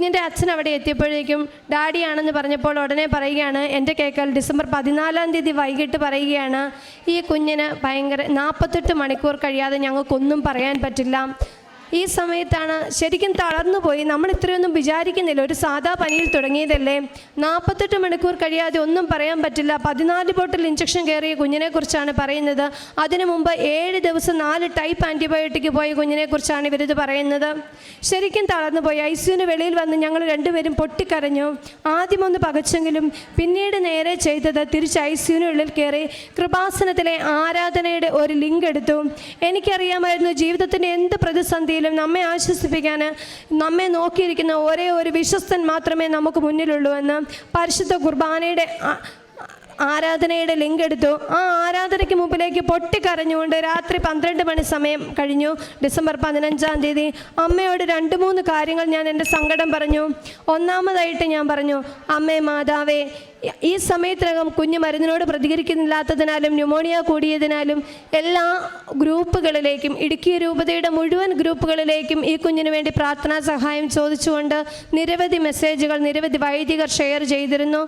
കുഞ്ഞിൻ്റെ അച്ഛൻ അവിടെ എത്തിയപ്പോഴേക്കും ഡാഡിയാണെന്ന് പറഞ്ഞപ്പോൾ ഉടനെ പറയുകയാണ്, എൻ്റെ കേൾക്കൽ ഡിസംബർ 14-ാം തീയതി വൈകിട്ട് പറയുകയാണ്, ഈ കുഞ്ഞിന് 48 മണിക്കൂർ കഴിയാതെ ഞങ്ങൾക്കൊന്നും പറയാൻ പറ്റില്ല. ഈ സമയത്താണ് ശരിക്കും തളർന്നുപോയി. നമ്മൾ ഇത്രയൊന്നും വിചാരിക്കുന്നില്ല, ഒരു സാധാ പനിയിൽ തുടങ്ങിയതല്ലേ, 48 മണിക്കൂർ കഴിയാതെ ഒന്നും പറയാൻ പറ്റില്ല. 14 ബോട്ടിൽ ഇഞ്ചക്ഷൻ കയറിയ കുഞ്ഞിനെക്കുറിച്ചാണ് പറയുന്നത്. അതിനു മുമ്പ് 7 ദിവസം 4 ടൈപ്പ് ആൻറ്റിബയോട്ടിക് പോയ കുഞ്ഞിനെക്കുറിച്ചാണ് ഇവരിത് പറയുന്നത്. ശരിക്കും തളർന്നുപോയി. ICUവിന് വെളിയിൽ വന്ന് ഞങ്ങൾ രണ്ടുപേരും പൊട്ടിക്കരഞ്ഞു. ആദ്യമൊന്ന് പകച്ചെങ്കിലും പിന്നീട് നേരെ ചെയ്തത് തിരിച്ച് ICUവിനുള്ളിൽ കയറി കൃപാസനത്തിലെ ആരാധനയുടെ ഒരു ലിങ്ക് എടുത്തു. എനിക്കറിയാമായിരുന്നു ജീവിതത്തിൻ്റെ എന്ത് പ്രതിസന്ധി നമ്മെ ആശ്വസിപ്പിക്കാൻ നമ്മെ നോക്കിയിരിക്കുന്ന ഒരേ ഒരു വിശ്വസ്തൻ മാത്രമേ നമുക്ക് മുന്നിലുള്ളൂ എന്ന്. പരിശുദ്ധ കുർബാനയുടെ ആരാധനയുടെ ലിങ്ക് എടുത്തു. ആ ആരാധനയ്ക്ക് മുമ്പിലേക്ക് പൊട്ടിക്കരഞ്ഞുകൊണ്ട് രാത്രി 12 മണി സമയം കഴിഞ്ഞു. ഡിസംബർ 15-ാം തീയതി അമ്മയോട് 2-3 കാര്യങ്ങൾ ഞാൻ എൻ്റെ സങ്കടം പറഞ്ഞു. ഒന്നാമതായിട്ട് ഞാൻ പറഞ്ഞു, അമ്മേ മാതാവേ, ഈ സമയത്തിനകം കുഞ്ഞ് മരുന്നിനോട് പ്രതികരിക്കുന്നില്ലാത്തതിനാലും ന്യൂമോണിയ കൂടിയതിനാലും എല്ലാ ഗ്രൂപ്പുകളിലേക്കും, ഇടുക്കി രൂപതയുടെ മുഴുവൻ ഗ്രൂപ്പുകളിലേക്കും ഈ കുഞ്ഞിന് വേണ്ടി പ്രാർത്ഥനാ സഹായം ചോദിച്ചുകൊണ്ട് നിരവധി മെസ്സേജുകൾ നിരവധി വൈദികർ ഷെയർ ചെയ്തിരുന്നു.